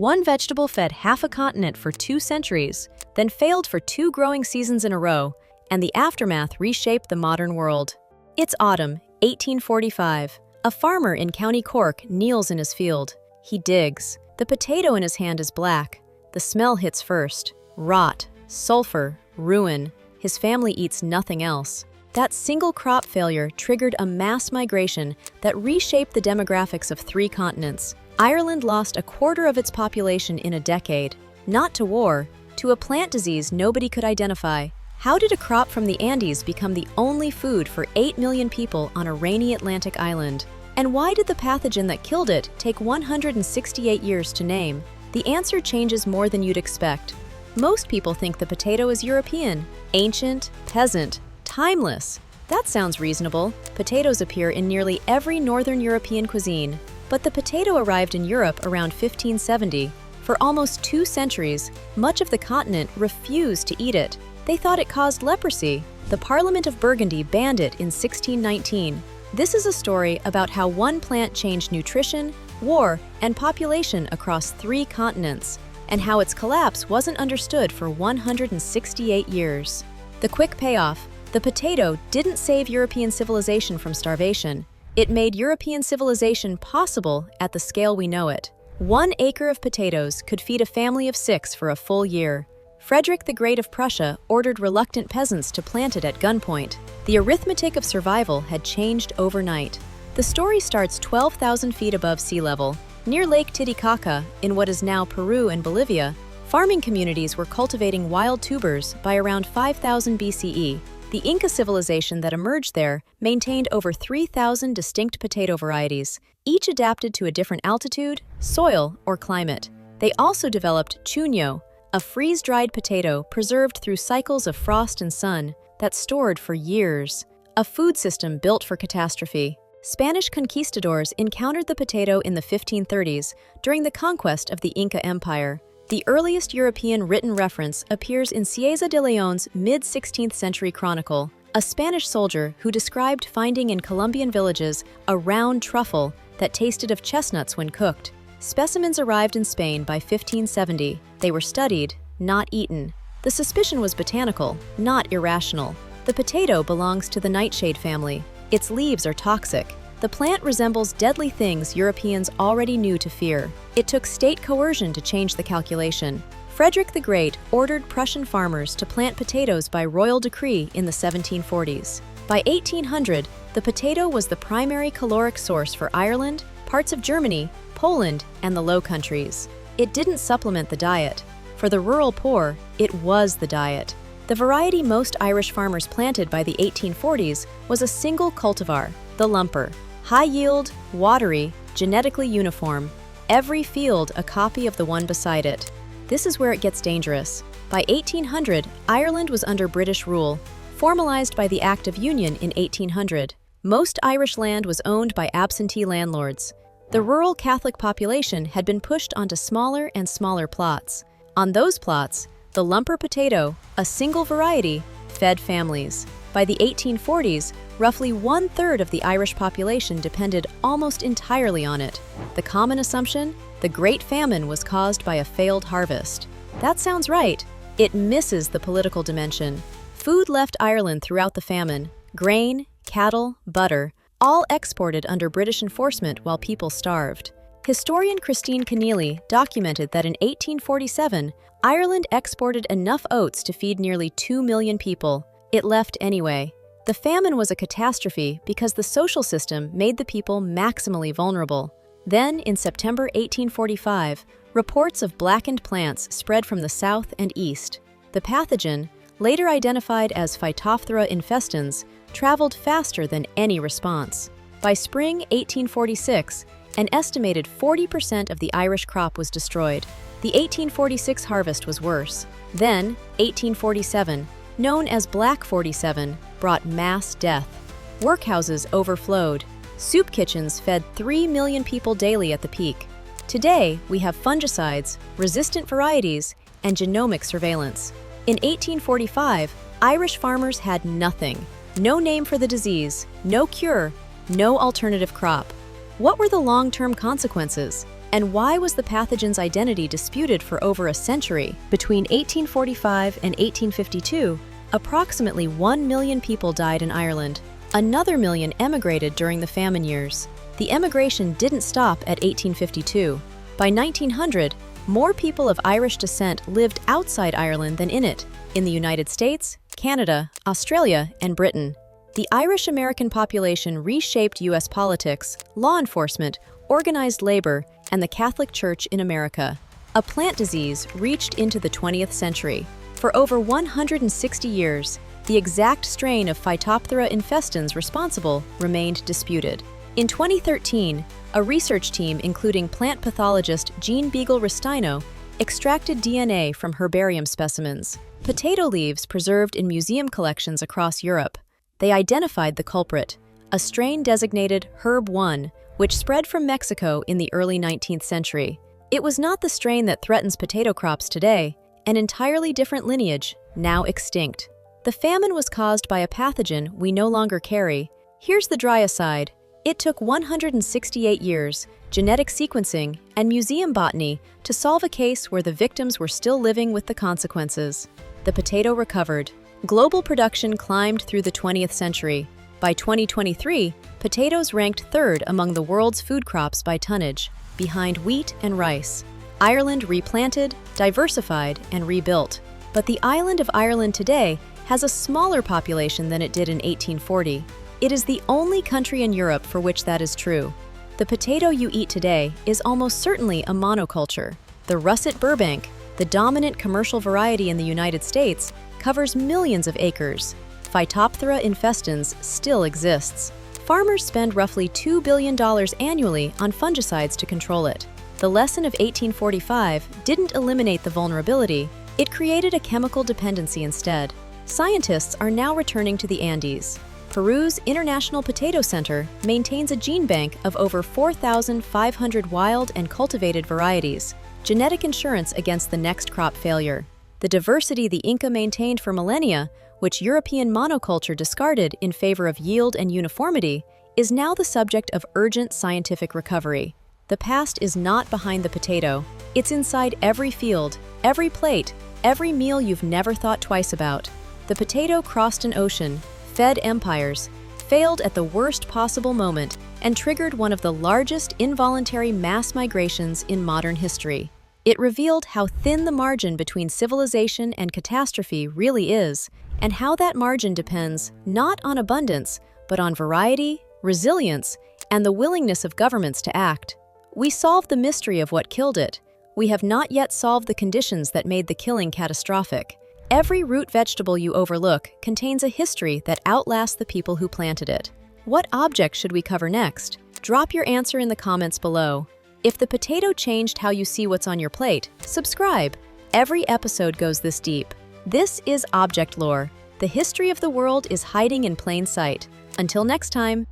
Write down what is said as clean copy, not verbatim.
One vegetable fed half a continent for 2 centuries, then failed for 2 growing seasons in a row, and the aftermath reshaped the modern world. It's autumn, 1845. A farmer in County Cork kneels in his field. He digs. The potato in his hand is black. The smell hits first. Rot, sulfur, ruin. His family eats nothing else. That single crop failure triggered a mass migration that reshaped the demographics of 3 continents. Ireland lost a quarter of its population in a decade. Not to war, to a plant disease nobody could identify. How did a crop from the Andes become the only food for 8 million people on a rainy Atlantic island? And why did the pathogen that killed it take 168 years to name? The answer changes more than you'd expect. Most people think the potato is European, ancient, peasant, timeless. That sounds reasonable. Potatoes appear in nearly every northern European cuisine. But the potato arrived in Europe around 1570. For almost 2 centuries, much of the continent refused to eat it. They thought it caused leprosy. The Parliament of Burgundy banned it in 1619. This is a story about how one plant changed nutrition, war, and population across 3 continents, and how its collapse wasn't understood for 168 years. The quick payoff: the potato didn't save European civilization from starvation. It made European civilization possible at the scale we know it. 1 acre of potatoes could feed a family of 6 for a full year. Frederick the Great of Prussia ordered reluctant peasants to plant it at gunpoint. The arithmetic of survival had changed overnight. The story starts 12,000 feet above sea level. Near Lake Titicaca, in what is now Peru and Bolivia, farming communities were cultivating wild tubers by around 5000 BCE. The Inca civilization that emerged there maintained over 3,000 distinct potato varieties, each adapted to a different altitude, soil, or climate. They also developed chuño, a freeze-dried potato preserved through cycles of frost and sun that stored for years. A food system built for catastrophe. Spanish conquistadors encountered the potato in the 1530s during the conquest of the Inca Empire. The earliest European written reference appears in Cieza de León's mid-16th century chronicle, a Spanish soldier who described finding in Colombian villages a round truffle that tasted of chestnuts when cooked. Specimens arrived in Spain by 1570. They were studied, not eaten. The suspicion was botanical, not irrational. The potato belongs to the nightshade family. Its leaves are toxic. The plant resembles deadly things Europeans already knew to fear. It took state coercion to change the calculation. Frederick the Great ordered Prussian farmers to plant potatoes by royal decree in the 1740s. By 1800, the potato was the primary caloric source for Ireland, parts of Germany, Poland, and the Low Countries. It didn't supplement the diet. For the rural poor, it was the diet. The variety most Irish farmers planted by the 1840s was a single cultivar, the lumper. High yield, watery, genetically uniform. Every field a copy of the one beside it. This is where it gets dangerous. By 1800, Ireland was under British rule, formalized by the Act of Union in 1800. Most Irish land was owned by absentee landlords. The rural Catholic population had been pushed onto smaller and smaller plots. On those plots, the lumper potato, a single variety, fed families. By the 1840s, roughly 1/3 of the Irish population depended almost entirely on it. The common assumption? The Great Famine was caused by a failed harvest. That sounds right. It misses the political dimension. Food left Ireland throughout the famine: grain, cattle, butter, all exported under British enforcement while people starved. Historian Christine Keneally documented that in 1847, Ireland exported enough oats to feed nearly 2 million people. It left anyway. The famine was a catastrophe because the social system made the people maximally vulnerable. Then, in September 1845, reports of blackened plants spread from the south and east. The pathogen, later identified as Phytophthora infestans, traveled faster than any response. By spring 1846, an estimated 40% of the Irish crop was destroyed. The 1846 harvest was worse. Then, 1847, known as Black 47, brought mass death. Workhouses overflowed. Soup kitchens fed 3 million people daily at the peak. Today, we have fungicides, resistant varieties, and genomic surveillance. In 1845, Irish farmers had nothing. No name for the disease, no cure, no alternative crop. What were the long-term consequences? And why was the pathogen's identity disputed for over a century? Between 1845 and 1852, approximately 1 million people died in Ireland. Another million emigrated during the famine years. The emigration didn't stop at 1852. By 1900, more people of Irish descent lived outside Ireland than in it, in the United States, Canada, Australia, and Britain. The Irish-American population reshaped U.S. politics, law enforcement, organized labor, and the Catholic Church in America. A plant disease reached into the 20th century. For over 160 years, the exact strain of Phytophthora infestans responsible remained disputed. In 2013, a research team including plant pathologist Jean Beagle-Restaino extracted DNA from herbarium specimens, potato leaves preserved in museum collections across Europe. They identified the culprit, a strain designated Herb 1, which spread from Mexico in the early 19th century. It was not the strain that threatens potato crops today, an entirely different lineage, now extinct. The famine was caused by a pathogen we no longer carry. Here's the dry aside. It took 168 years, genetic sequencing, and museum botany to solve a case where the victims were still living with the consequences. The potato recovered. Global production climbed through the 20th century. By 2023, potatoes ranked third among the world's food crops by tonnage, behind wheat and rice. Ireland replanted, diversified, and rebuilt. But the island of Ireland today has a smaller population than it did in 1840. It is the only country in Europe for which that is true. The potato you eat today is almost certainly a monoculture. The russet Burbank, the dominant commercial variety in the United States, covers millions of acres. Phytophthora infestans still exists. Farmers spend roughly $2 billion annually on fungicides to control it. The lesson of 1845 didn't eliminate the vulnerability, it created a chemical dependency instead. Scientists are now returning to the Andes. Peru's International Potato Center maintains a gene bank of over 4,500 wild and cultivated varieties, genetic insurance against the next crop failure. The diversity the Inca maintained for millennia, which European monoculture discarded in favor of yield and uniformity, is now the subject of urgent scientific recovery. The past is not behind the potato. It's inside every field, every plate, every meal you've never thought twice about. The potato crossed an ocean, fed empires, failed at the worst possible moment, and triggered one of the largest involuntary mass migrations in modern history. It revealed how thin the margin between civilization and catastrophe really is, and how that margin depends not on abundance, but on variety, resilience, and the willingness of governments to act. We solved the mystery of what killed it. We have not yet solved the conditions that made the killing catastrophic. Every root vegetable you overlook contains a history that outlasts the people who planted it. What object should we cover next? Drop your answer in the comments below. If the potato changed how you see what's on your plate, subscribe. Every episode goes this deep. This is Object Lore. The history of the world is hiding in plain sight. Until next time.